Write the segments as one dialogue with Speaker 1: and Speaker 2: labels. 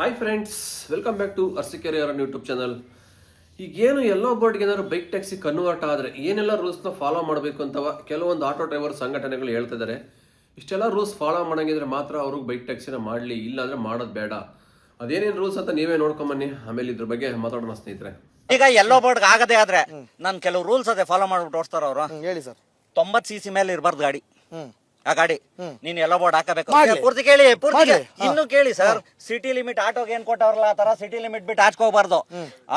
Speaker 1: Hi friends, welcome back to Arsikere ಅವರ YouTube channel. ಈಗೇನು ಎಲ್ಲೋ ಬೋರ್ಡ್ಗೆ ಏನಾದ್ರು ಬೈಕ್ ಟ್ಯಾಕ್ಸಿ ಕನ್ವರ್ಟ್ ಆದರೆ ಏನೆಲ್ಲ ರೂಲ್ಸ್ನ ಫಾಲೋ ಮಾಡಬೇಕು ಅಂತವ ಕೆಲವೊಂದು ಆಟೋ ಡ್ರೈವರ್ ಸಂಘಟನೆಗಳು ಹೇಳ್ತಿದ್ದಾರೆ. ಇಷ್ಟೆಲ್ಲ ರೂಲ್ಸ್ ಫಾಲೋ ಮಾಡಂಗಿದ್ರೆ ಮಾತ್ರ ಅವ್ರಿಗೆ ಬೈಕ್ ಟ್ಯಾಕ್ಸಿನ ಮಾಡಲಿ, ಇಲ್ಲಾಂದ್ರೆ ಮಾಡೋದು ಬೇಡ. ಅದೇನೇನು ರೂಲ್ಸ್ ಅಂತ ನೀವೇ ನೋಡ್ಕೊಂಬನ್ನಿ, ಆಮೇಲೆ ಇದ್ರ ಬಗ್ಗೆ ಮಾತಾಡೋಣ ಸ್ನೇಹಿತರೆ.
Speaker 2: ಈಗ ಎಲ್ಲೋ ಬೋರ್ಡ್ ಆಗದೆ ಆದ್ರೆ ನಾನು ಕೆಲವು ರೂಲ್ಸ್ ಅದೇ ಫಾಲೋ ಮಾಡ್ಬಿಟ್ಟು ಓಡಿಸ್ತಾರ ಅವರು.
Speaker 3: ಹೇಳಿ ಸರ್.
Speaker 2: 90cc ಮೇಲೆ ಇರಬಾರ್ದು ಗಾಡಿ. ಆ ಗಾಡಿ ನೀನ್ ಎಲ್ಲೋ ಬೋರ್ಡ್ ಹಾಕಬೇಕು.
Speaker 3: ಮಾಡ್ಲಿ.
Speaker 2: ಪೂರ್ತಿ ಕೇಳಿ, ಪೂರ್ತಿ
Speaker 3: ಮಾಡ್ಲಿ.
Speaker 2: ಇನ್ನು ಕೇಳಿ ಸರ್. ಸಿಟಿ ಲಿಮಿಟ್ ಆಟೋಗೆ ಏನ್ ಕೊಟ್ಟವ್ರಲ್ಲ ಆ ತರ ಸಿಟಿ ಲಿಮಿಟ್ ಬಿಟ್ಟು ಹಾಚ್ಕೋಬಾರ್ದು.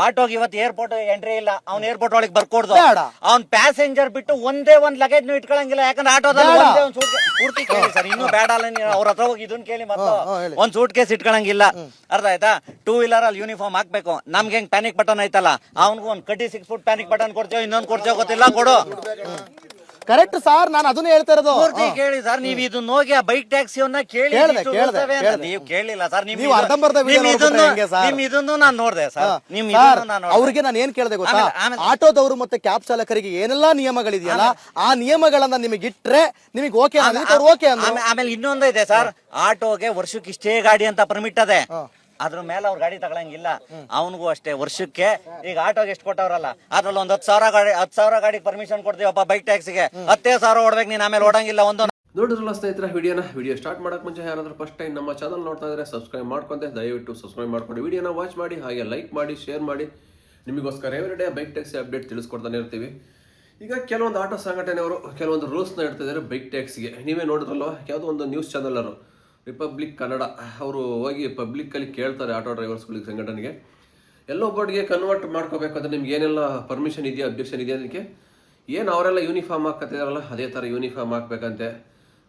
Speaker 2: ಆಟೋಗೆ ಇವತ್ತು ಏರ್ಪೋರ್ಟ್ ಎಂಟ್ರಿ ಇಲ್ಲ, ಅವ್ನ ಏರ್ಪೋರ್ಟ್ ಒಳಗೆ ಬರ್ಕೊಡ್ದು.
Speaker 3: ಬೇಡ.
Speaker 2: ಅವ್ನ್ ಪ್ಯಾಸೆಂಜರ್ ಬಿಟ್ಟು ಒಂದೇ ಒಂದ್ ಲಗೇಜ್ ಇಟ್ಕೊಳಂಗಿಲ್ಲ, ಯಾಕಂದ್ರೆ ಆಟೋದಲ್ಲಿ
Speaker 3: ಬೇಡ.
Speaker 2: ಒಂದೇ ಒಂದ್ ಸೂಟ್. ಪೂರ್ತಿ ಕೇಳಿ ಸರ್, ಇನ್ನು ಬೇಡ ಅಲ್ಲ ಅವ್ರ ಹತ್ರ ಹೋಗಿ ಇದನ್ ಕೇಳಿ. ಮತ್ತು
Speaker 3: ಹೇಳಿ.
Speaker 2: ಒಂದ್ ಸೂಟ್ ಕೇಸ್ ಇಟ್ಕೊಳಂಗಿಲ್ಲ, ಅರ್ಥ ಆಯ್ತಾ? 2 ವೀಲರ್ ಅಲ್ಲಿ ಯೂನಿಫಾರ್ಮ್ ಹಾಕ್ಬೇಕು. ನಮ್ಗೆ ಹೆಂಗ್ ಪ್ಯಾನಿಕ್ ಬಟನ್ ಐತಲ್ಲ, ಅವ್ನಿಗೂ ಒಂದ್ 36 ಫುಟ್ ಪ್ಯಾನಿಕ್ ಬಟನ್ ಕೊಡ್ತೇವೆ, ಇನ್ನೊಂದ್ ಕೊಡ್ತೇವೆ ಗೊತ್ತಿಲ್ಲ, ಕೊಡು.
Speaker 3: ಕರೆಕ್ಟ್ ಸರ್, ನಾನು ಅದನ್ನ ಹೇಳ್ತಾ ಇರೋದು.
Speaker 2: ಪೂರ್ತಿ ಕೇಳಿ ಸರ್. ನೀವ್ ಇದನ್ನ ಹೋಗಿ ಆ ಬೈಕ್ ಟ್ಯಾಕ್ಸಿಯನ್ನ ಕೇಳಿ
Speaker 3: ಕೇಳ್ದೆ,
Speaker 2: ಇಷ್ಟು
Speaker 3: ಕೇಳ್ದೆ,
Speaker 2: ಬರ್ತವೆ ಅಂತ.
Speaker 3: ಕೇಳ್ದೆ.
Speaker 2: ನೀವು ಕೇಳಿಲ್ಲ ಸರ್.
Speaker 3: ನೀವು ಅರ್ಧಂಬರ್ಧ video ನೋಡ್ಬಿಟ್ರೆ ಹೆಂಗೆ ಸರ್?
Speaker 2: ನಿಮ್ ಇದನ್ನು ನಾನು ನೋಡ್ದೆ ಸರ್. ನಿಮ್
Speaker 3: ಸರ್,
Speaker 2: ಇದನ್ನು ನಾನು ನೋಡ್ದೆ.
Speaker 3: ಅವ್ರಿಗೆ ನಾನು ಏನ್ ಕೇಳ್ದೆ ಗೊತ್ತಾ,
Speaker 2: ಆಮೇಲೆ-
Speaker 3: ಆಟೋದವರು ಮತ್ತೆ ಕ್ಯಾಬ್ ಚಾಲಕರಿಗೆ ಏನೆಲ್ಲಾ ನಿಯಮಗಳಿದೆಯಲ್ಲ, ಆ ನಿಯಮಗಳನ್ನ ನಿಮಗೆ ಇಟ್ರೆ ನಿಮಗೆ ಓಕೆ ಅವ್ರು ಓಕೆ ಅಂದ್ರೆ.
Speaker 2: ಆಮೇಲೆ ಇನ್ನೊಂದು ಇದೆ ಸರ್, ಆಟೋಗೆ ವರ್ಷಕ್ಕೆ ಇಷ್ಟೇ ಗಾಡಿ ಅಂತ ಪರ್ಮಿಟ್ ಅದೇ. ಅದ್ರ ಮೇಲೆ ಅವ್ರ ಗಾಡಿ ತಗೊಳಂಗಿಲ್ಲ. ಅವನಿಗೂ ಅಷ್ಟೇ ವರ್ಷಕ್ಕೆ. ಈಗ ಆಟೋಗೆ ಎಷ್ಟು ಕೊಟ್ಟವ್ರಲ್ಲ, ಅದ್ರಲ್ಲಿ ಒಂದ್ 10,000 ಗಾಡಿಗೆ ಪರ್ಮಿಷನ್ ಕೊಡ್ತೀವಪ್ಪ. ಬೈಕ್ ಟ್ಯಾಕ್ಸಿಗೆ 10,000 ಓಡ್ಬೇಕು ನೀನ್, ಆಮೇಲೆ ಓಡಂಗಿಲ್ಲ.
Speaker 1: ನೋಡಿದ್ರಲ್ಲ ಸ್ನೇಹಿತರೆ, ವಿಡಿಯೋ ಸ್ಟಾರ್ಟ್ ಮಾಡಕ್ ಮುಂಚೆ ಯಾರಾದ್ರೂ ಫಸ್ಟ್ ಟೈಮ್ ನಮ್ಮ ಚಾನಲ್ ನೋಡ್ತಾ ಇದ್ರೆ ಸಬ್ಸ್ಕ್ರೈಬ್ ಮಾಡ್ಕೊಂತೆ, ದಯವಿಟ್ಟು ಸಬ್ಸ್ಕ್ರೈಬ್ ಮಾಡ್ಕೊಂಡು ವಿಡಿಯೋನ ವಾಚ್ ಮಾಡಿ, ಹಾಗೆ ಲೈಕ್ ಮಾಡಿ, ಶೇರ್ ಮಾಡಿ. ನಿಮಗೋಸ್ಕರ every day bike taxi update ತಿಳಿಸ್ಕೊಡ್ತಾನೆ ಇರ್ತೀವಿ. ಈಗ ಕೆಲವೊಂದು ಆಟೋ ಸಂಘಟನೆಯವರು ಕೆಲವೊಂದು ರೂಲ್ಸ್ನ ಇಡ್ತಿದ್ದಾರೆ ಬೈಕ್ ಟ್ಯಾಕ್ಸಿಗೆ. ನೀವೇ ನೋಡಿದ್ರಲ್ವ, ಯಾವುದೋ ಒಂದು ನ್ಯೂಸ್ ಚಾನಲರು ರಿಪಬ್ಲಿಕ್ ಕನ್ನಡ ಅವರು ಹೋಗಿ ಪಬ್ಲಿಕ್ಕಲ್ಲಿ ಕೇಳ್ತಾರೆ ಆಟೋ ಡ್ರೈವರ್ಸ್ಗಳಿಗೆ, ಸಂಘಟನೆಗೆ ಎಲ್ಲೋ ಬೋರ್ಡ್ಗೆ ಕನ್ವರ್ಟ್ ಮಾಡ್ಕೋಬೇಕಾದ್ರೆ ನಿಮ್ಗೆ ಏನೆಲ್ಲ ಪರ್ಮಿಷನ್ ಇದೆಯಾ, ಅಬ್ಜೆಕ್ಷನ್ ಇದೆಯಾ ಅದಕ್ಕೆ. ಏನು ಅವರೆಲ್ಲ ಯೂನಿಫಾರ್ಮ್ ಹಾಕತ್ತಿದಾರಲ್ಲ ಅದೇ ಥರ ಯೂನಿಫಾರ್ಮ್ ಹಾಕ್ಬೇಕಂತೆ.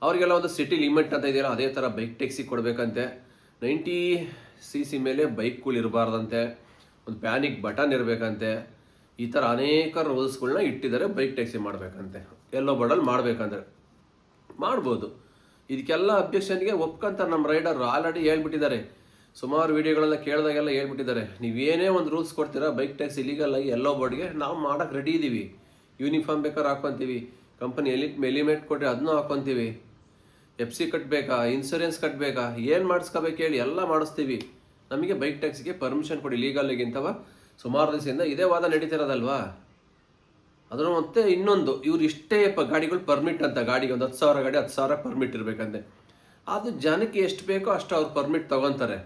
Speaker 1: ಅವರಿಗೆಲ್ಲ ಒಂದು ಸಿಟಿ ಲಿಮಿಟ್ ಅಂತ ಇದೆಯಲ್ಲ ಅದೇ ಥರ ಬೈಕ್ ಟ್ಯಾಕ್ಸಿ ಕೊಡಬೇಕಂತೆ. 90cc ಮೇಲೆ ಬೈಕ್ಗಳು ಇರಬಾರ್ದಂತೆ, ಒಂದು ಪ್ಯಾನಿಕ್ ಬಟನ್ ಇರಬೇಕಂತೆ. ಈ ಥರ ಅನೇಕ ರೂಲ್ಸ್ಗಳನ್ನ ಇಟ್ಟಿದ್ದಾರೆ ಬೈಕ್ ಟ್ಯಾಕ್ಸಿ ಮಾಡಬೇಕಂತೆ. ಎಲ್ಲೋ ಬೋರ್ಡಲ್ಲಿ ಮಾಡಬೇಕಂದ್ರೆ ಮಾಡ್ಬೋದು. ಇದಕ್ಕೆಲ್ಲ ಅಬ್ಜೆಕ್ಷನ್ಗೆ ಒಪ್ಕೊಂತಾರೆ ನಮ್ಮ ರೈಡರ್. ಆಲ್ರೆಡಿ ಹೇಳ್ಬಿಟ್ಟಿದ್ದಾರೆ, ಸುಮಾರು ವಿಡಿಯೋಗಳೆಲ್ಲ ಕೇಳಿದಾಗೆಲ್ಲ ಹೇಳ್ಬಿಟ್ಟಿದ್ದಾರೆ, ನೀವೇನೇ ಒಂದು ರೂಲ್ಸ್ ಕೊಡ್ತೀರಾ ಬೈಕ್ ಟ್ಯಾಕ್ಸಿ ಇಲೀಗಲ್ ಆಗಿ ಎಲ್ಲೋ ಬೋರ್ಡ್ಗೆ ನಾವು ಮಾಡೋಕ್ಕೆ ರೆಡಿ ಇದ್ದೀವಿ. ಯೂನಿಫಾರ್ಮ್ ಬೇಕಾದ್ರೆ ಹಾಕ್ಕೊತೀವಿ, ಕಂಪನಿ ಎಲಿಮೆಂಟ್ ಕೊಟ್ಟರೆ ಅದನ್ನೂ ಹಾಕ್ಕೊತೀವಿ. FC ಕಟ್ಟಬೇಕಾ, ಇನ್ಸೂರೆನ್ಸ್ ಕಟ್ಟಬೇಕಾ, ಏನು ಮಾಡಿಸ್ಕೋಬೇಕು ಹೇಳಿ, ಎಲ್ಲ ಮಾಡಿಸ್ತೀವಿ. ನಮಗೆ ಬೈಕ್ ಟ್ಯಾಕ್ಸಿಗೆ ಪರ್ಮಿಷನ್ ಕೊಡಿ ಲೀಗಲ್ಗಿಂತವ. ಸುಮಾರು ದಿವಸದಿಂದ ಇದೇ ವಾದ ನಡೀತಿರೋದಲ್ವಾ. ಅದನ್ನು ಮತ್ತೆ ಇನ್ನೊಂದು, ಇವ್ರು ಇಷ್ಟೇ ಗಾಡಿಗಳು ಪರ್ಮಿಟ್ ಅಂತ, ಗಾಡಿಗೆ ಒಂದು 10,000 ಗಾಡಿ 10,000 ಪರ್ಮಿಟ್ ಇರಬೇಕಂತೆ. ಅದು ಜನಕ್ಕೆ ಎಷ್ಟು ಬೇಕೋ ಅಷ್ಟು ಅವ್ರು ಪರ್ಮಿಟ್ ತೊಗೊತಾರೆ.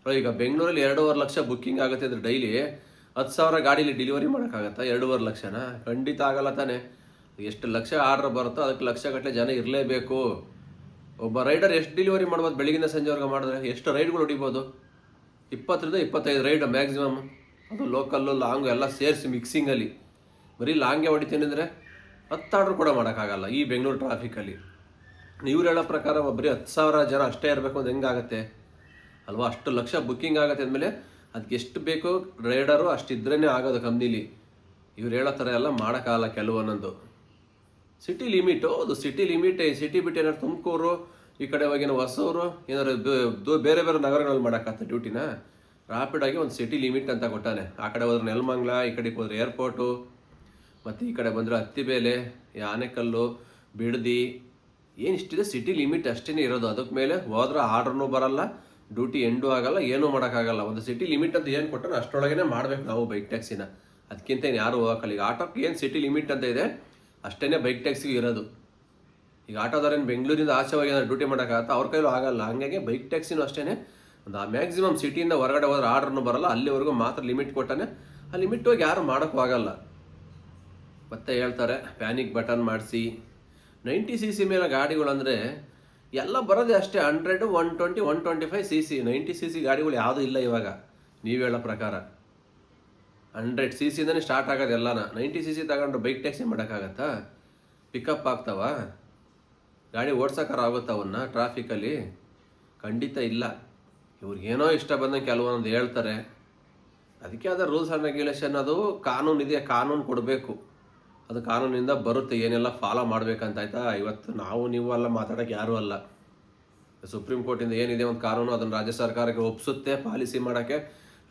Speaker 1: ಈಗ ಬೆಂಗಳೂರಲ್ಲಿ 2.5 ಲಕ್ಷ ಬುಕ್ಕಿಂಗ್ ಆಗುತ್ತೆ ಅಂದರೆ ಡೈಲಿ 10,000 ಗಾಡೀಲಿ ಡೆಲಿವರಿ ಮಾಡೋಕ್ಕಾಗತ್ತಾ? 2.5 ಲಕ್ಷನಾ? ಖಂಡಿತ ಆಗಲ್ಲ ತಾನೆ. ಎಷ್ಟು ಲಕ್ಷ ಆರ್ಡ್ರ್ ಬರುತ್ತೋ ಅದಕ್ಕೆ ಲಕ್ಷಗಟ್ಟಲೆ ಜನ ಇರಲೇಬೇಕು. ಒಬ್ಬ ರೈಡರ್ ಎಷ್ಟು ಡೆಲಿವರಿ ಮಾಡ್ಬೋದು? ಬೆಳಗಿನ ಸಂಜೆವರೆಗೆ ಮಾಡಿದ್ರೆ ಎಷ್ಟು ರೈಡ್ಗಳು ಹೊಡಿಬೋದು? 20ರಿಂದ 25 ರೈಡ್ ಮ್ಯಾಕ್ಸಿಮಮ್. ಅದು ಲೋಕಲ್ಲು ಲಾಂಗು ಎಲ್ಲ ಸೇರಿಸಿ ಮಿಕ್ಸಿಂಗಲ್ಲಿ. ಬರೀ ಲಾಂಗೇ ಹೊಡಿತೀನಿ ಅಂದರೆ 10 ಆರ್ಡ್ರ್ ಕೂಡ ಮಾಡೋಕ್ಕಾಗಲ್ಲ ಈ ಬೆಂಗಳೂರು ಟ್ರಾಫಿಕಲ್ಲಿ. ಇವ್ರು ಹೇಳೋ ಪ್ರಕಾರ ಬರೀ 10,000 ಜನ ಅಷ್ಟೇ ಇರಬೇಕು ಅಂತ ಹೆಂಗಾಗತ್ತೆ ಅಲ್ವಾ? ಅಷ್ಟು ಲಕ್ಷ ಬುಕ್ಕಿಂಗ್ ಆಗುತ್ತೆ ಅಂದಮೇಲೆ ಅದಕ್ಕೆ ಎಷ್ಟು ಬೇಕು ರೈಡರು ಅಷ್ಟಿದ್ರೇ ಆಗೋದು ಕಂಪ್ನಿಲಿ. ಇವ್ರು ಹೇಳೋ ಥರ ಎಲ್ಲ ಮಾಡೋಕ್ಕಾಗಲ್ಲ ಕೆಲವೊಂದೊಂದು. ಸಿಟಿ ಲಿಮಿಟು, ಅದು ಸಿಟಿ ಲಿಮಿಟ್. ಸಿಟಿ ಬಿಟ್ಟು ಏನಾದ್ರು ತುಮಕೂರು ಈ ಕಡೆ ಹೋಗಿನ ಹೊಸೂರು ಏನಾದ್ರು ಬೇರೆ ಬೇರೆ ನಗರಗಳಲ್ಲಿ ಮಾಡೋಕ್ಕಾಗ್ತದೆ ಡ್ಯೂಟಿನ. ರಾಪಿಡಾಗಿ ಒಂದು ಸಿಟಿ ಲಿಮಿಟ್ ಅಂತ ಕೊಟ್ಟಾನೆ. ಆ ಕಡೆ ಹೋದ್ರೆ ನೆಲಮಂಗಲ, ಈ ಕಡೆಗೆ ಹೋದ್ರೆ ಏರ್ಪೋರ್ಟು, ಮತ್ತು ಈ ಕಡೆ ಬಂದರೆ ಹತ್ತಿಬೇಲೆ, ಆನೆಕಲ್ಲು, ಬಿಡದಿ, ಏನಿಷ್ಟಿದೆ ಸಿಟಿ ಲಿಮಿಟ್ ಅಷ್ಟೇ ಇರೋದು. ಅದಕ್ಕೆ ಮೇಲೆ ಹೋದ್ರೆ ಆರ್ಡ್ರೂ ಬರಲ್ಲ, ಡ್ಯೂಟಿ ಎಂಡೂ ಆಗಲ್ಲ, ಏನೂ ಮಾಡೋಕ್ಕಾಗಲ್ಲ. ಒಂದು ಸಿಟಿ ಲಿಮಿಟ್ ಅಂತ ಏನು ಕೊಟ್ಟರೆ ಅಷ್ಟರೊಳಗೇ ಮಾಡಬೇಕು ನಾವು ಬೈಕ್ ಟ್ಯಾಕ್ಸಿನ. ಅದಕ್ಕಿಂತ ಏನು ಯಾರು ಹೋಗಕ್ಕಲ್ಲ. ಈಗ ಆಟೋಕ್ಕೆ ಏನು ಸಿಟಿ ಲಿಮಿಟ್ ಅಂತ ಇದೆ ಅಷ್ಟೇ ಬೈಕ್ ಟ್ಯಾಕ್ಸಿಗೆ ಇರೋದು. ಈಗ ಆಟೋದವ್ರೇನು ಬೆಂಗಳೂರಿಂದ ಆಚೆ ಹೋಗಿ ಏನಾದ್ರು ಡ್ಯೂಟಿ ಮಾಡೋಕ್ಕಾಗತ್ತಾ? ಅವ್ರ ಕೈಲೂ ಆಗಲ್ಲ. ಹಂಗಾಗಿ ಬೈಕ್ ಟ್ಯಾಕ್ಸಿನೂ ಅಷ್ಟೇ ಒಂದು ಮ್ಯಾಕ್ಸಿಮಮ್ ಸಿಟಿಯಿಂದ ಹೊರಗಡೆ ಹೋದ್ರೆ ಆರ್ಡ್ರೂ ಬರಲ್ಲ, ಅಲ್ಲಿವರೆಗೂ ಮಾತ್ರ ಲಿಮಿಟ್ ಕೊಟ್ಟಾನೆ. ಆ ಲಿಮಿಟ್ ಹೋಗಿ ಯಾರು ಮಾಡೋಕ್ಕೂ ಆಗಲ್ಲ. ಮತ್ತೆ ಹೇಳ್ತಾರೆ ಪ್ಯಾನಿಕ್ ಬಟನ್ ಮಾಡಿಸಿ. 90cc ಮೇಲೆ ಗಾಡಿಗಳಂದರೆ ಎಲ್ಲ ಬರೋದೇ ಅಷ್ಟೇ 100, 120, 125cc. 90cc ಗಾಡಿಗಳು ಯಾವುದೂ ಇಲ್ಲ ಇವಾಗ. ನೀವು ಹೇಳೋ ಪ್ರಕಾರ 100cc ಸ್ಟಾರ್ಟ್ ಆಗೋದು ಎಲ್ಲನ. 90cc ತಗೊಂಡು ಬೈಕ್ ಟ್ಯಾಕ್ಸಿ ಮಾಡೋಕ್ಕಾಗತ್ತಾ? ಪಿಕಪ್ ಆಗ್ತಾವ? ಗಾಡಿ ಓಡ್ಸೋಕ್ಕಾರ ಆಗುತ್ತಾ ಅವನ್ನ ಟ್ರಾಫಿಕಲ್ಲಿ? ಖಂಡಿತ ಇಲ್ಲ. ಇವ್ರಿಗೇನೋ ಇಷ್ಟ ಬಂದಂಗೆ ಕೆಲವೊಂದು ಹೇಳ್ತಾರೆ. ಅದಕ್ಕೆ ಆದ ರೂಲ್ಸ್ ಆ್ಯಂಡ್ ರೆಗ್ಯುಲೇಷನ್, ಅದು ಕಾನೂನು ಇದೆ, ಕಾನೂನು ಕೊಡಬೇಕು. ಅದು ಕಾನೂನಿಂದ ಬರುತ್ತೆ ಏನೆಲ್ಲ ಫಾಲೋ ಮಾಡಬೇಕಂತ. ಆಯಿತಾ? ಇವತ್ತು ನಾವು ನೀವು ಎಲ್ಲ ಮಾತಾಡೋಕ್ಕೆ ಯಾರೂ ಅಲ್ಲ. ಸುಪ್ರೀಂ ಕೋರ್ಟಿಂದ ಏನಿದೆ ಒಂದು ಕಾನೂನು, ಅದನ್ನು ರಾಜ್ಯ ಸರ್ಕಾರಕ್ಕೆ ಒಪ್ಪಿಸುತ್ತೆ ಪಾಲಿಸಿ ಮಾಡೋಕ್ಕೆ.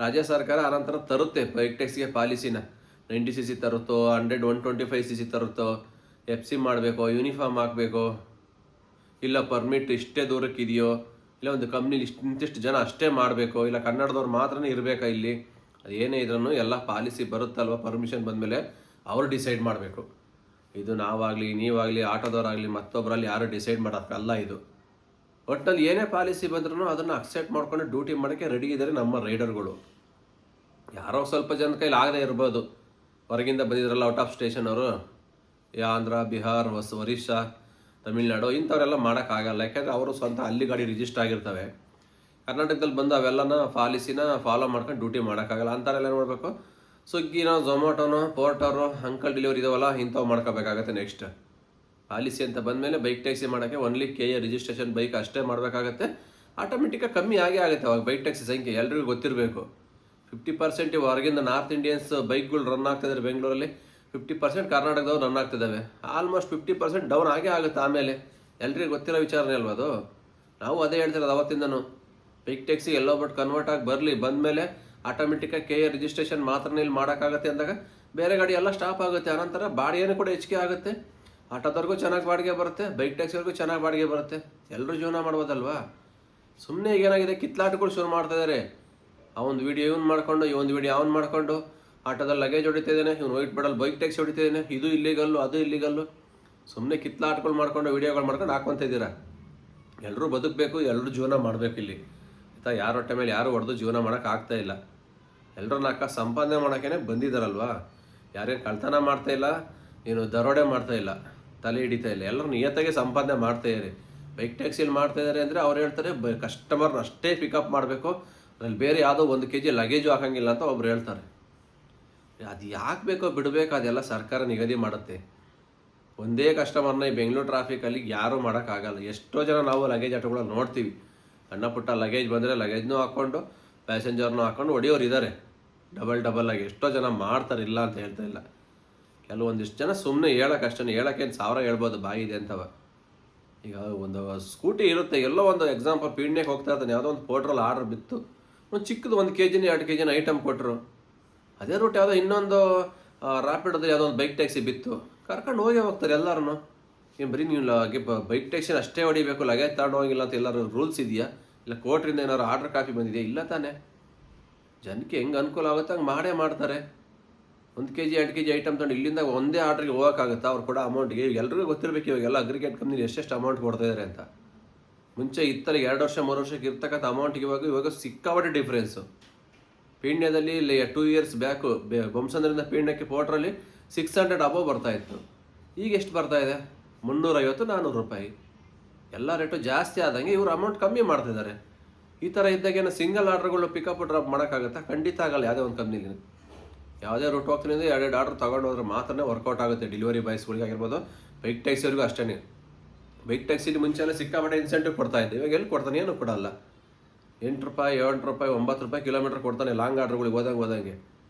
Speaker 1: ರಾಜ್ಯ ಸರ್ಕಾರ ಆನಂತರ ತರುತ್ತೆ ಬೈಕ್ ಟ್ಯಾಕ್ಸಿಗೆ ಪಾಲಿಸಿನ. 90cc ತರುತ್ತೋ, 100, 125cc ತರುತ್ತೋ, FC ಮಾಡಬೇಕೋ, ಯೂನಿಫಾರ್ಮ್ ಹಾಕಬೇಕೋ, ಇಲ್ಲ ಪರ್ಮಿಟ್ ಇಷ್ಟೇ ದೂರಕ್ಕಿದೆಯೋ, ಇಲ್ಲ ಒಂದು ಕಂಪ್ನಿಲಿ ಇಂತಿಷ್ಟು ಜನ ಅಷ್ಟೇ ಮಾಡಬೇಕು, ಇಲ್ಲ ಕನ್ನಡದವ್ರು ಮಾತ್ರನೇ ಇರಬೇಕಾ ಇಲ್ಲಿ, ಅದು ಏನೇ ಇದ್ರೂ ಎಲ್ಲ ಪಾಲಿಸಿ ಬರುತ್ತಲ್ವ, ಪರ್ಮಿಷನ್ ಬಂದಮೇಲೆ ಅವರು ಡಿಸೈಡ್ ಮಾಡಬೇಕು. ಇದು ನಾವಾಗಲಿ ನೀವಾಗಲಿ ಆಟೋದವರಾಗಲಿ ಮತ್ತೊಬ್ಬರಲ್ಲಿ ಯಾರು ಡಿಸೈಡ್ ಮಾಡೋಕ್ಕಲ್ಲ. ಇದು ಒಟ್ಟಿನಲ್ಲಿ ಏನೇ ಪಾಲಿಸಿ ಬಂದ್ರೂ ಅದನ್ನು ಅಕ್ಸೆಪ್ಟ್ ಮಾಡ್ಕೊಂಡು ಡ್ಯೂಟಿ ಮಾಡೋಕ್ಕೆ ರೆಡಿ ಇದ್ದಾರೆ ನಮ್ಮ ರೈಡರ್ಗಳು. ಯಾರೋ ಸ್ವಲ್ಪ ಜನ ಕೈಲಿ ಆಗದೆ ಇರ್ಬೋದು, ಹೊರಗಿಂದ ಬಂದಿದ್ರಲ್ಲ ಔಟ್ ಆಫ್ ಸ್ಟೇಷನ್ ಅವರು, ಆಂಧ್ರ, ಬಿಹಾರ್, ಒರಿಸ್ಸಾ, ತಮಿಳ್ನಾಡು ಇಂಥವರೆಲ್ಲ ಮಾಡೋಕ್ಕಾಗಲ್ಲ. ಯಾಕೆಂದರೆ ಅವರು ಸ್ವಂತ ಅಲ್ಲಿ ಗಾಡಿ ರಿಜಿಸ್ಟರ್ ಆಗಿರ್ತವೆ. ಕರ್ನಾಟಕದಲ್ಲಿ ಬಂದು ಅವೆಲ್ಲನ ಪಾಲಿಸಿನ ಫಾಲೋ ಮಾಡ್ಕೊಂಡು ಡ್ಯೂಟಿ ಮಾಡೋಕ್ಕಾಗಲ್ಲ. ಅಂಥವ್ರೆಲ್ಲ ಏನು ಮಾಡಬೇಕು, ಸ್ವಿಗ್ಗಿನೋ ಝೊಮ್ಯಾಟೋನೋ ಪೋರ್ಟರು ಅಂಕಲ್ ಡೆಲಿವರಿ ಇದಾವಲ್ಲ ಇಂಥವು ಮಾಡ್ಕೋಬೇಕಾಗತ್ತೆ. ನೆಕ್ಸ್ಟ್ ಪಾಲಿಸಿ ಅಂತ ಬಂದಮೇಲೆ ಬೈಕ್ ಟ್ಯಾಕ್ಸಿ ಮಾಡೋಕ್ಕೆ ಓನ್ಲಿ KA ರಿಜಿಸ್ಟ್ರೇಷನ್ ಬೈಕ್ ಅಷ್ಟೇ ಮಾಡಬೇಕಾಗತ್ತೆ. ಆಟೋಮೆಟಿಕ್ಕಾಗಿ ಕಮ್ಮಿ ಆಗೇ ಆಗುತ್ತೆ ಅವಾಗ ಬೈಕ್ ಟ್ಯಾಕ್ಸಿ ಸಂಖ್ಯೆ. ಎಲ್ರಿಗೂ ಗೊತ್ತಿರಬೇಕು 50% ಹೊರಗಿಂದ ನಾರ್ತ್ ಇಂಡಿಯನ್ಸ್ ಬೈಕ್ಗಳು ರನ್ ಆಗ್ತಿದ್ದಾರೆ ಬೆಂಗಳೂರಲ್ಲಿ, 50% ಕರ್ನಾಟಕದವ್ರು ರನ್ ಆಗ್ತಿದ್ದಾವೆ. ಆಲ್ಮೋಸ್ಟ್ 50% ಡೌನ್ ಆಗೇ ಆಗುತ್ತೆ. ಆಮೇಲೆ ಎಲ್ರಿಗೂ ಗೊತ್ತಿರೋ ವಿಚಾರನೇ ಅಲ್ವ ಅದು. ನಾವು ಅದೇ ಹೇಳ್ತಿರೋದು ಅವತ್ತಿಂದನೂ, ಬೈಕ್ ಟ್ಯಾಕ್ಸಿ ಎಲ್ಲೋ ಬಟ್ ಕನ್ವರ್ಟ್ ಆಗಿ ಬರಲಿ, ಬಂದಮೇಲೆ ಆಟೋಮೆಟಿಕ್ಕಾಗಿ KA ರಿಜಿಸ್ಟ್ರೇಷನ್ ಮಾತ್ರ ಇಲ್ಲಿ ಮಾಡೋಕ್ಕಾಗತ್ತೆ ಅಂದಾಗ ಬೇರೆ ಗಾಡಿ ಎಲ್ಲ ಸ್ಟಾಪ್ ಆಗುತ್ತೆ. ಆನಂತರ ಬಾಡಿಗೆನೂ ಕೂಡ ಹೆಚ್ಚಿಗೆ ಆಗುತ್ತೆ. ಆಟೋದವ್ರಿಗೂ ಚೆನ್ನಾಗಿ ಬಾಡಿಗೆ ಬರುತ್ತೆ, ಬೈಕ್ ಟ್ಯಾಕ್ಸಿಯವ್ರಿಗೂ ಚೆನ್ನಾಗಿ ಬಾಡಿಗೆ ಬರುತ್ತೆ. ಎಲ್ಲರೂ ಜೀವನ ಮಾಡ್ಬೋದಲ್ವಾ. ಸುಮ್ಮನೆ ಏನಾಗಿದೆ, ಕಿತ್ಲಾಟಗಳು ಶುರು ಮಾಡ್ತಾಯಿದ್ದಾರೆ. ಅವನು ವೀಡಿಯೋ ಇವ್ನು ಮಾಡ್ಕೊಂಡು, ಇವೊಂದು ವೀಡಿಯೋ ಅವ್ನು ಮಾಡ್ಕೊಂಡು, ಆಟೋದಲ್ಲಿ ಲಗೇಜ್ ಹೊಡಿತಿದ್ದಾನೆ, ಇವ್ನು ವೈಟ್ ಬಡಲ್ಲಿ ಬೈಕ್ ಟ್ಯಾಕ್ಸಿ ಹೊಡಿತಿದ್ದಾನೆ, ಇದು ಇಲ್ಲಿಗಲ್ಲು ಅದು ಇಲ್ಲಿಗಲ್ಲು. ಸುಮ್ಮನೆ ಕಿತ್ಲಾಟಗಳು ಮಾಡ್ಕೊಂಡು ವೀಡಿಯೋಗಳು ಮಾಡ್ಕೊಂಡು ಹಾಕ್ಕೊಂತಿದ್ದೀರಾ. ಎಲ್ಲರೂ ಬದುಕಬೇಕು, ಎಲ್ಲರೂ ಜೀವನ ಮಾಡಬೇಕು ಇಲ್ಲಿ ಆಯಿತಾ. ಯಾರ ಹೊಟ್ಟೆ ಮೇಲೆ ಯಾರು ಹೊಡೆದು ಜೀವನ ಮಾಡೋಕೆ ಆಗ್ತಾಯಿಲ್ಲ. ಎಲ್ಲರನ್ನ ಸಂಪಾದನೆ ಮಾಡೋಕ್ಕೇ ಬಂದಿದ್ದಾರಲ್ವಾ. ಯಾರೇನು ಕಳ್ತನ ಮಾಡ್ತಾಯಿಲ್ಲ, ಏನು ದರೋಡೆ ಮಾಡ್ತಾಯಿಲ್ಲ, ತಲೆ ಹಿಡಿತಾ ಇಲ್ಲ. ಎಲ್ಲರೂ ನಿಯತ್ತಾಗಿ ಸಂಪಾದನೆ ಮಾಡ್ತಾಯಿದ್ದಾರೆ. ಬೈಕ್ ಟ್ಯಾಕ್ಸಿಯಲ್ಲಿ ಮಾಡ್ತಾಯಿದ್ದಾರೆ ಅಂದರೆ ಅವ್ರು ಹೇಳ್ತಾರೆ ಕಸ್ಟಮರ್ನ ಅಷ್ಟೇ ಪಿಕಪ್ ಮಾಡಬೇಕು, ಅದ್ರಲ್ಲಿ ಬೇರೆ ಯಾವುದೋ 1 kg ಲಗೇಜು ಹಾಕಂಗಿಲ್ಲ ಅಂತ ಒಬ್ರು ಹೇಳ್ತಾರೆ. ಅದು ಯಾಕೆ ಬೇಕೋ ಬಿಡಬೇಕು, ಅದೆಲ್ಲ ಸರ್ಕಾರ ನಿಗದಿ ಮಾಡುತ್ತೆ. ಒಂದೇ ಕಸ್ಟಮರ್ನ ಈ ಬೆಂಗಳೂರು ಟ್ರಾಫಿಕಲ್ಲಿ ಯಾರೂ ಮಾಡೋಕ್ಕಾಗಲ್ಲ. ಎಷ್ಟೋ ಜನ ನಾವು ಲಗೇಜ್ ಆಟೋಗಳಲ್ಲಿ ನೋಡ್ತೀವಿ, ಸಣ್ಣ ಪುಟ್ಟ ಲಗೇಜ್ ಬಂದರೆ ಲಗೇಜ್ನೂ ಹಾಕ್ಕೊಂಡು ಪ್ಯಾಸೆಂಜರ್ನೂ ಹಾಕ್ಕೊಂಡು ಹೊಡಿಯೋರು ಇದ್ದಾರೆ. ಡಬಲ್ ಆಗಿ ಎಷ್ಟೋ ಜನ ಮಾಡ್ತಾರೆ, ಇಲ್ಲ ಅಂತ ಹೇಳ್ತಾ ಇಲ್ಲ. ಕೆಲವೊಂದಿಷ್ಟು ಜನ ಸುಮ್ಮನೆ ಹೇಳೋಕ್ಕಷ್ಟೇ, ಹೇಳೋಕ್ಕೇನು 1000 ಹೇಳ್ಬೋದು ಬಾಯಿ ಇದೆ ಅಂತವ. ಈಗ ಒಂದು ಸ್ಕೂಟಿ ಇರುತ್ತೆ, ಎಲ್ಲೋ ಒಂದು ಎಕ್ಸಾಂಪಲ್ ಪೀಣ್ಯಕ್ಕೆ ಹೋಗ್ತಾ ಇರ್ತಾನೆ, ಯಾವುದೋ ಒಂದು ಪೋಟ್ರಲ್ಲಿ ಆರ್ಡರ್ ಬಿತ್ತು, ಒಂದು ಚಿಕ್ಕದು 1 kg 2 kg ಐಟಮ್ ಕೊಟ್ಟರು. ಅದೇ ರೂಟ್ ಯಾವುದೋ ಇನ್ನೊಂದು ರ್ಯಾಪಿಡೋದಲ್ಲಿ ಯಾವುದೋ ಒಂದು ಬೈಕ್ ಟ್ಯಾಕ್ಸಿ ಬಿತ್ತು, ಕರ್ಕೊಂಡು ಹೋಗೇ ಹೋಗ್ತಾರೆ ಎಲ್ಲರೂ. ಏನು ಬರೀ ನೀವು ಬೈಕ್ ಟ್ಯಾಕ್ಸಿನ ಅಷ್ಟೇ ಹೊಡಿಬೇಕು, ಲಗೇಜ್ ತಗೊಂಡು ಹೋಗಿಲ್ಲ ಅಂತ ಎಲ್ಲರೂ ರೂಲ್ಸ್ ಇದೆಯಾ? ಇಲ್ಲ ಕೋರ್ಟ್ರಿಂದ ಏನಾದ್ರು ಆರ್ಡರ್ ಕಾಪಿ ಬಂದಿದೆಯಾ? ಇಲ್ಲ ತಾನೇ. ಜನಕ್ಕೆ ಹೆಂಗೆ ಅನುಕೂಲ ಆಗುತ್ತೆ ಹಂಗೆ ಮಾಡೇ ಮಾಡ್ತಾರೆ. 1 kg 2 kg ಐಟಮ್ ತಗೊಂಡು ಇಲ್ಲಿಂದ ಒಂದೇ ಆರ್ಡ್ರಿಗೆ ಹೋಗೋಕ್ಕಾಗುತ್ತಾ? ಅವ್ರು ಕೂಡ ಅಮೌಂಟ್ಗೆ ಎಲ್ರಿಗೂ ಗೊತ್ತಿರಬೇಕು ಇವಾಗೆಲ್ಲ ಅಗ್ರಿಗೇಟ್ ಕಂಪ್ನಿ ಎಷ್ಟೆಷ್ಟು ಅಮೌಂಟ್ ಕೊಡ್ತಾಯಿದ್ದಾರೆ ಅಂತ. ಮುಂಚೆ ಇತ್ತಲ್ಲಿ 2 ವರ್ಷ 3 ವರ್ಷಕ್ಕೆ ಇರ್ತಕ್ಕಂಥ ಅಮೌಂಟ್ಗೆ ಇವಾಗ ಸಿಕ್ಕಾಪಟ್ಟೆ ಡಿಫ್ರೆನ್ಸು. ಪೀಣ್ಯದಲ್ಲಿ ಇಲ್ಲಿ 2 years ಬ್ಯಾಕು ಬೊಮ್ಮಸಂದ್ರಿಂದ ಪೀಣ್ಯಕ್ಕೆ ಪೋಟ್ರಲ್ಲಿ 600 ಅಬೋವ್ ಬರ್ತಾಯಿತ್ತು. ಈಗ ಎಷ್ಟು ಬರ್ತಾಯಿದೆ? 350-400 ರೂಪಾಯಿ. ಎಲ್ಲ ರೇಟು ಜಾಸ್ತಿ ಆದಂಗೆ ಇವರು ಅಮೌಂಟ್ ಕಮ್ಮಿ ಮಾಡ್ತಿದ್ದಾರೆ. ಈ ಥರ ಇದ್ದಾಗೇನು ಸಿಂಗಲ್ ಆರ್ಡ್ರ್ಗಳು ಪಿಕಪ್ ಡ್ರಾಪ್ ಮಾಡೋಕ್ಕಾಗುತ್ತಾ? ಖಂಡಿತ ಆಗಲ್ಲ. ಯಾವುದೇ ಒಂದು ಕಂಪ್ನಿಲಿ ಯಾವುದೇ ರೂಟ್ ಹೋಗ್ತೀನಿ ಅಂದರೆ 2 ಆರ್ಡ್ರ್ ತೊಗೊಂಡು ಹೋದ್ರೆ ಮಾತ್ರ ವರ್ಕೌಟ್ ಆಗುತ್ತೆ. ಡೆಲಿವರಿ ಬಾಯ್ಸ್ಗಳಿಗಾಗಿರ್ಬೋದು, ಬೈಕ್ ಟ್ಯಾಕ್ಸಿಯವ್ರಿಗೂ ಅಷ್ಟೇ. ಬೈಕ್ ಟ್ಯಾಕ್ಸಿಲಿ ಮುಂಚೆ ಎಲ್ಲ ಸಿಕ್ಕಾಪಟ್ಟೆ ಇನ್ಸೆಂಟಿವ್ ಕೊಡ್ತಾಯಿದ್ದೆ, ಇವಾಗ ಎಲ್ಲಿ ಕೊಡ್ತಾನೆ? ಏನು ಕೊಡಲ್ಲ. 8 ರೂಪಾಯಿ 8 ರೂಪಾಯಿ 9 ರೂಪಾಯಿ ಕಿಲೋಮೀಟ್ರ್ ಕೊಡ್ತಾನೆ ಲಾಂಗ್ ಆರ್ಡ್ರ್ಗಳಿಗೆ ಹೋದಂಗೆ.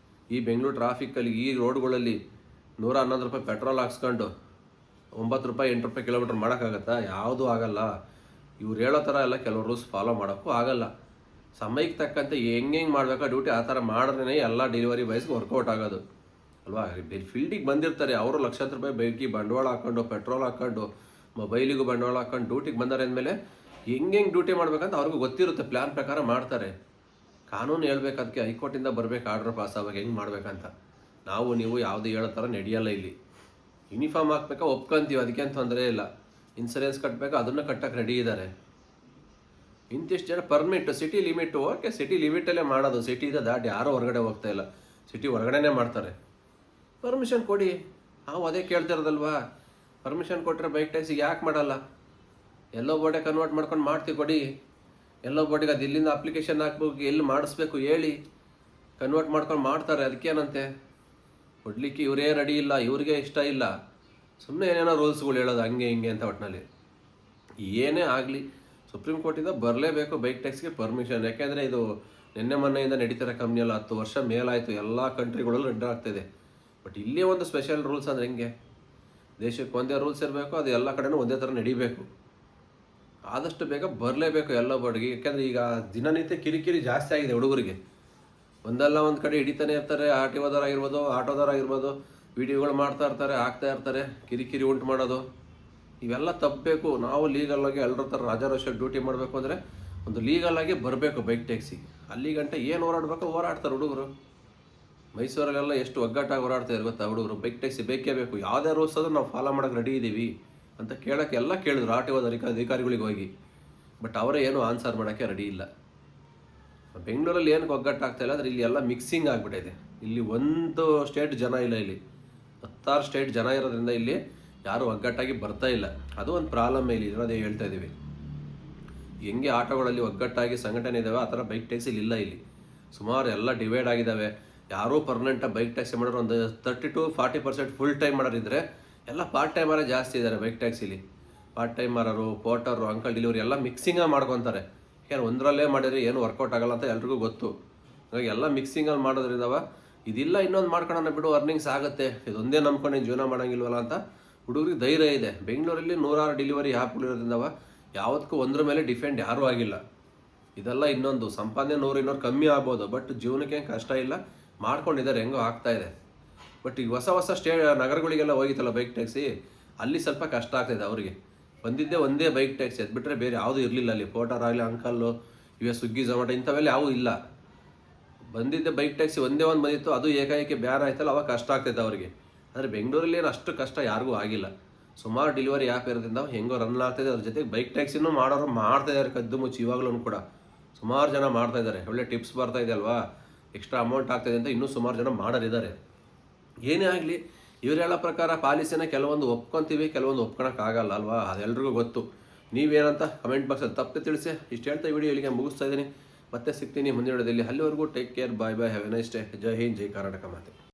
Speaker 1: ಈ ಬೆಂಗಳೂರು ಟ್ರಾಫಿಕ್ಕಲ್ಲಿ ಈ ರೋಡ್ಗಳಲ್ಲಿ 111 ರೂಪಾಯಿ ಪೆಟ್ರೋಲ್ ಹಾಕ್ಸ್ಕೊಂಡು 9 ರೂಪಾಯಿ 8 ರೂಪಾಯಿ ಕಿಲೋಮೀಟ್ರ್ ಮಾಡೋಕ್ಕಾಗತ್ತಾ? ಯಾವುದೂ ಆಗಲ್ಲ. ಇವ್ರು ಹೇಳೋ ಥರ ಎಲ್ಲ ಕೆಲವು ರೂಲ್ಸ್ ಫಾಲೋ ಮಾಡೋಕ್ಕೂ ಆಗಲ್ಲ. ಸಮಯಕ್ಕೆ ತಕ್ಕಂತೆ ಹೆಂಗೆ ಮಾಡಬೇಕಾ ಡ್ಯೂಟಿ ಆ ಥರ ಮಾಡಿದ್ರೆ ಎಲ್ಲ ಡೆಲಿವರಿ ಬಾಯ್ಸ್ಗೆ ವರ್ಕೌಟ್ ಆಗೋದು ಅಲ್ವಾ. ಫೀಲ್ಡಿಗೆ ಬಂದಿರ್ತಾರೆ ಅವರು ಲಕ್ಷಾಂತರ ರೂಪಾಯಿ ಬೈಕಿಗೆ ಬಂಡವಾಳ ಹಾಕ್ಕೊಂಡು, ಪೆಟ್ರೋಲ್ ಹಾಕ್ಕೊಂಡು, ಮೊಬೈಲಿಗೂ ಬಂಡವಾಳ ಹಾಕ್ಕೊಂಡು ಡ್ಯೂಟಿಗೆ ಬಂದಾರೆ ಅಂದಮೇಲೆ ಹೆಂಗೆ ಡ್ಯೂಟಿ ಮಾಡ್ಬೇಕಂತ ಅವ್ರಿಗೂ ಗೊತ್ತಿರುತ್ತೆ. ಪ್ಲ್ಯಾನ್ ಪ್ರಕಾರ ಮಾಡ್ತಾರೆ. ಕಾನೂನು ಹೇಳ್ಬೇಕು, ಅದಕ್ಕೆ ಹೈಕೋರ್ಟಿಂದ ಬರಬೇಕು ಆರ್ಡ್ರ್ ಪಾಸ್ ಆವಾಗ ಹೆಂಗೆ ಮಾಡ್ಬೇಕಂತ. ನಾವು ನೀವು ಯಾವುದು ಹೇಳೋ ಥರ ನಡೆಯಲ್ಲ ಇಲ್ಲಿ. ಯೂನಿಫಾರ್ಮ್ ಹಾಕ್ಬೇಕಾ ಒಪ್ಕೊಂತೀವಿ, ಅದಕ್ಕೇನು ತೊಂದರೆ ಇಲ್ಲ. ಇನ್ಸೂರೆನ್ಸ್ ಕಟ್ಟಬೇಕಾ ಅದನ್ನು ಕಟ್ಟಕ್ಕೆ ರೆಡಿ ಇದ್ದಾರೆ. ಇಂತಿಷ್ಟು ಜನ permit city limit, okay city ಲಿಮಿಟಲ್ಲೇ ಮಾಡೋದು. ಸಿಟಿಯಿಂದ ದಾಟಿ ಯಾರೂ ಹೊರಗಡೆ ಹೋಗ್ತಾ ಇಲ್ಲ, ಸಿಟಿ ಹೊರಗಡೆನೇ ಮಾಡ್ತಾರೆ. ಪರ್ಮಿಷನ್ ಕೊಡಿ. ನಾವು ಅದೇ ಕೇಳ್ತಿರೋದಲ್ವಾ. ಪರ್ಮಿಷನ್ ಕೊಟ್ಟರೆ ಬೈಕ್ ಟ್ಯಾಕ್ಸಿಗೆ ಯಾಕೆ ಮಾಡಲ್ಲ? ಎಲ್ಲೋ ಬೋರ್ಡೆ ಕನ್ವರ್ಟ್ ಮಾಡ್ಕೊಂಡು ಮಾಡ್ತೀವಿ ಕೊಡಿ. ಎಲ್ಲೋ ಬೋರ್ಡಿಗೆ ಅದು ಇಲ್ಲಿಂದ ಅಪ್ಲಿಕೇಶನ್ ಹಾಕ್ಬೇಕು, ಎಲ್ಲಿ ಮಾಡಿಸ್ಬೇಕು ಹೇಳಿ, ಕನ್ವರ್ಟ್ ಮಾಡ್ಕೊಂಡು ಮಾಡ್ತಾರೆ. ಅದಕ್ಕೇನಂತೆ? ಕೊಡಲಿಕ್ಕೆ ಇವರೇ ರೆಡಿ ಇಲ್ಲ, ಇವ್ರಿಗೆ ಇಷ್ಟ ಇಲ್ಲ. ಸುಮ್ಮನೆ ಏನೇನೋ ರೂಲ್ಸ್ಗಳು ಹೇಳೋದು ಹಂಗೆ ಹಿಂಗೆ ಅಂತ. ಒಟ್ಟಿನಲ್ಲಿ ಏನೇ ಆಗಲಿ ಸುಪ್ರೀಂ ಕೋರ್ಟಿಂದ ಬರಲೇಬೇಕು ಬೈಕ್ ಟ್ಯಾಕ್ಸಿಗೆ ಪರ್ಮಿಷನ್. ಯಾಕೆಂದರೆ ಇದು ನಿನ್ನೆ ಮೊನ್ನೆಯಿಂದ ನಡೀತಿರೋ ಕಂಪ್ನಿಯಲ್ಲ, 10 ವರ್ಷ ಮೇಲಾಯಿತು. ಎಲ್ಲ ಕಂಟ್ರಿಗಳಲ್ಲೂ ರೆಡ್ ಆಗ್ತಿದೆ. ಬಟ್ ಇಲ್ಲೇ ಒಂದು ಸ್ಪೆಷಲ್ ರೂಲ್ಸ್ ಅಂದರೆ ಹೆಂಗೆ? ದೇಶಕ್ಕೆ ಒಂದೇ ರೂಲ್ಸ್ ಇರಬೇಕು, ಅದು ಎಲ್ಲ ಕಡೆನೂ ಒಂದೇ ಥರ ನಡಿಬೇಕು. ಆದಷ್ಟು ಬೇಗ ಬರಲೇಬೇಕು ಎಲ್ಲ ಬೋರ್ಡ್ಗೆ. ಯಾಕೆಂದರೆ ಈಗ ದಿನನಿತ್ಯ ಕಿರಿಕಿರಿ ಜಾಸ್ತಿ ಆಗಿದೆ ಹುಡುಗರಿಗೆ. ಒಂದಲ್ಲ ಒಂದು ಕಡೆ ಹಿಡಿತಾನೆ ಇರ್ತಾರೆ. ಆಟೋದವರಾಗಿರ್ಬೋದು, ಆಟೋದವರಾಗಿರ್ಬೋದು, ವಿಡಿಯೋಗಳು ಮಾಡ್ತಾ ಇರ್ತಾರೆ, ಹಾಕ್ತಾ ಇರ್ತಾರೆ, ಕಿರಿಕಿರಿ ಉಂಟು ಮಾಡೋದು. ಇವೆಲ್ಲ ತಪ್ಪಬೇಕು. ನಾವು ಲೀಗಲ್ಲಾಗಿ ಎಲ್ಲರ ಥರ ರಾಜಾರೋಷ ಡ್ಯೂಟಿ ಮಾಡಬೇಕು ಅಂದರೆ ಒಂದು ಲೀಗಲ್ ಆಗಿ ಬರಬೇಕು ಬೈಕ್ ಟ್ಯಾಕ್ಸಿ. ಅಲ್ಲಿ ಗಂಟೆ ಏನು ಹೋರಾಡಬೇಕು ಹೋರಾಡ್ತಾರೆ ಹುಡುಗರು. ಮೈಸೂರಲ್ಲೆಲ್ಲ ಎಷ್ಟು ಒಗ್ಗಟ್ಟಾಗಿ ಹೋರಾಡ್ತಾರೆ ಗೊತ್ತಾ ಹುಡುಗರು. ಬೈಕ್ ಟ್ಯಾಕ್ಸಿ ಬೇಕೇ ಬೇಕು, ಯಾವುದೇ ರೂಲ್ಸ್ ಆದರೂ ನಾವು ಫಾಲೋ ಮಾಡೋಕೆ ರೆಡಿ ಇದ್ದೀವಿ ಅಂತ ಕೇಳೋಕ್ಕೆ ಎಲ್ಲ ಕೇಳಿದ್ರು ಆರ್ ಟಿ ಒ ಅಧಿಕಾರಿಗಳಿಗೆ ಹೋಗಿ. ಬಟ್ ಅವರೇ ಏನು ಆನ್ಸರ್ ಮಾಡೋಕ್ಕೆ ರೆಡಿ ಇಲ್ಲ. ಬೆಂಗಳೂರಲ್ಲಿ ಏನಕ್ಕೆ ಒಗ್ಗಟ್ಟಾಗ್ತಾ ಇಲ್ಲ ಅಂದರೆ ಇಲ್ಲಿ ಎಲ್ಲ ಮಿಕ್ಸಿಂಗ್ ಆಗಿಬಿಟ್ಟಿದೆ. ಇಲ್ಲಿ ಒಂದು ಸ್ಟೇಟ್ ಜನ ಇಲ್ಲ, ಇಲ್ಲಿ 10 ಸ್ಟೇಟ್ ಜನ ಇರೋದ್ರಿಂದ ಇಲ್ಲಿ ಯಾರು ಒಗ್ಗಟ್ಟಾಗಿ ಬರ್ತಾ ಇಲ್ಲ. ಅದು ಒಂದು ಪ್ರಾಬ್ಲಮ್ ಇಲ್ಲಿ ಇರೋದೇ ಹೇಳ್ತಾ ಇದ್ದೀವಿ. ಹೆಂಗೆ ಆಟೋಗಳಲ್ಲಿ ಒಗ್ಗಟ್ಟಾಗಿ ಸಂಘಟನೆ ಇದ್ದಾವೆ ಆ ಥರ ಬೈಕ್ ಟ್ಯಾಕ್ಸಿಲಿ ಇಲ್ಲ. ಇಲ್ಲಿ ಸುಮಾರು ಎಲ್ಲ ಡಿವೈಡ್ ಆಗಿದ್ದಾವೆ. ಯಾರೂ ಪರ್ಮನೆಂಟಾಗಿ ಬೈಕ್ ಟ್ಯಾಕ್ಸಿ ಮಾಡೋರು ಒಂದು 30 to 40% ಫುಲ್ ಟೈಮ್ ಮಾಡೋರಿದ್ದರೆ, ಎಲ್ಲ ಪಾರ್ಟ್ ಟೈಮರೇ ಜಾಸ್ತಿ ಇದ್ದಾರೆ ಬೈಕ್ ಟ್ಯಾಕ್ಸಿಲಿ. ಪಾರ್ಟ್ ಟೈಮ್ ಮಾರೋರು, ಪೋರ್ಟರು, ಅಂಕಲ್ ಡೆಲಿವರಿ ಎಲ್ಲ ಮಿಕ್ಸಿಂಗಾಗಿ ಮಾಡ್ಕೊತಾರೆ. ಏನು ಒಂದರಲ್ಲೇ ಮಾಡಿದ್ರೆ ಏನು ವರ್ಕೌಟ್ ಆಗಲ್ಲ ಅಂತ ಎಲ್ರಿಗೂ ಗೊತ್ತು. ಹಾಗಾಗಿ ಎಲ್ಲ ಮಿಕ್ಸಿಂಗಲ್ಲಿ ಮಾಡೋದ್ರಿಂದವ ಇದಿಲ್ಲ ಇನ್ನೊಂದು ಮಾಡ್ಕೊಳ್ಳೋಣ ಬಿಡು, ಅರ್ನಿಂಗ್ಸ್ ಆಗುತ್ತೆ, ಇದೊಂದೇ ನಂಬ್ಕೊಂಡು ಜೀವನ ಮಾಡೋಂಗಿಲ್ವಲ್ಲ ಅಂತ ಹುಡುಗರಿಗೆ ಧೈರ್ಯ ಇದೆ. ಬೆಂಗಳೂರಲ್ಲಿ 100 ಡೆಲಿವರಿ ಆ್ಯಪ್ಗಳಿರೋದ್ರಿಂದವ ಯಾವತ್ತಕ್ಕೂ ಒಂದ್ರ ಮೇಲೆ ಡಿಫೆಂಡ್ ಯಾರೂ ಆಗಿಲ್ಲ. ಇದೆಲ್ಲ ಇನ್ನೊಂದು ಸಂಪಾದನೆ 100-200 ಕಮ್ಮಿ ಆಗ್ಬೋದು, ಬಟ್ ಜೀವನಕ್ಕೆ ಕಷ್ಟ ಇಲ್ಲ, ಮಾಡ್ಕೊಂಡಿದ್ದಾರೆ, ಹೆಂಗೋ ಆಗ್ತಾ ಇದೆ. ಬಟ್ ಈಗ ಹೊಸ ನಗರಗಳಿಗೆಲ್ಲ ಹೋಗಿತ್ತಲ್ಲ ಬೈಕ್ ಟ್ಯಾಕ್ಸಿ, ಅಲ್ಲಿ ಸ್ವಲ್ಪ ಕಷ್ಟ ಆಗ್ತಾಯಿದೆ ಅವರಿಗೆ. ಬಂದಿದ್ದೇ ಒಂದೇ ಬೈಕ್ ಟ್ಯಾಕ್ಸಿ, ಅದು ಬಿಟ್ಟರೆ ಬೇರೆ ಯಾವುದೂ ಇರಲಿಲ್ಲ ಅಲ್ಲಿ. ಪೋಟರ್ ಆಗಲಿ, ಅಂಕಲ್ಲು, ಇವೇ ಸ್ವಿಗ್ಗಿ ಝೊಮ್ಯಾಟೊ ಇಂಥವೆಲ್ಲ ಯಾವುದೂ ಇಲ್ಲ. ಬಂದಿದ್ದೆ ಬೈಕ್ ಟ್ಯಾಕ್ಸಿ ಒಂದೇ ಒಂದು ಬಂದಿತ್ತು, ಅದು ಏಕಾಏಕಿ ಬ್ಯಾನ್ ಆಯ್ತಲ್ಲ, ಅವಾಗ ಕಷ್ಟ ಆಗ್ತೈತೆ ಅವರಿಗೆ. ಆದರೆ ಬೆಂಗಳೂರಲ್ಲಿ ಏನು ಅಷ್ಟು ಕಷ್ಟ ಯಾರಿಗೂ ಆಗಿಲ್ಲ. ಸುಮಾರು ಡೆಲಿವರಿ ಆ್ಯಪ್ ಇರೋದ್ರಿಂದ ಹೆಂಗೋ ರನ್ ಆಗ್ತಾಯಿದೆ. ಅದ್ರ ಜೊತೆಗೆ ಬೈಕ್ ಟ್ಯಾಕ್ಸಿನೂ ಮಾಡೋರು ಮಾಡ್ತಾಯಿದ್ದಾರೆ ಕದ್ದು ಮುಚ್ಚಿ. ಇವಾಗಲೂ ಕೂಡ ಸುಮಾರು ಜನ ಮಾಡ್ತಾಯಿದ್ದಾರೆ. ಒಳ್ಳೆ ಟಿಪ್ಸ್ ಬರ್ತಾಯಿದೆ ಅಲ್ವಾ, ಎಕ್ಸ್ಟ್ರಾ ಅಮೌಂಟ್ ಆಗ್ತಾಯಿದೆ ಅಂತ ಇನ್ನೂ ಸುಮಾರು ಜನ ಮಾಡೋರಿದ್ದಾರೆ. ಏನೇ ಆಗಲಿ ಇವ್ರು ಹೇಳೋ ಪ್ರಕಾರ ಪಾಲಿಸಿನ ಕೆಲವೊಂದು ಒಪ್ಕೊತೀವಿ, ಕೆಲವೊಂದು ಒಪ್ಕೊಳಕ್ಕಾಗಲ್ಲ ಅಲ್ವಾ, ಅದೆಲ್ರಿಗೂ ಗೊತ್ತು. ನೀವೇನಂತ ಕಮೆಂಟ್ ಬಾಕ್ಸಲ್ಲಿ ತಪ್ಪದೆ ತಿಳಿಸಿ. ಇಷ್ಟು ಹೇಳ್ತಾ ವಿಡಿಯೋ ಇಲ್ಲಿಗೆ ಮುಗಿಸ್ತಾ ಇದ್ದೀನಿ. ಮತ್ತೆ ಸಿಗ್ತೀನಿ ಮುಂದಿನ ವಿಡಿಯೋದಲ್ಲಿ. ಅಲ್ಲಿವರೆಗೂ take care, bye bye, have a nice day. ಜೈ ಹಿಂದ್, ಜೈ ಕರ್ನಾಟಕ ಮಾತೆ.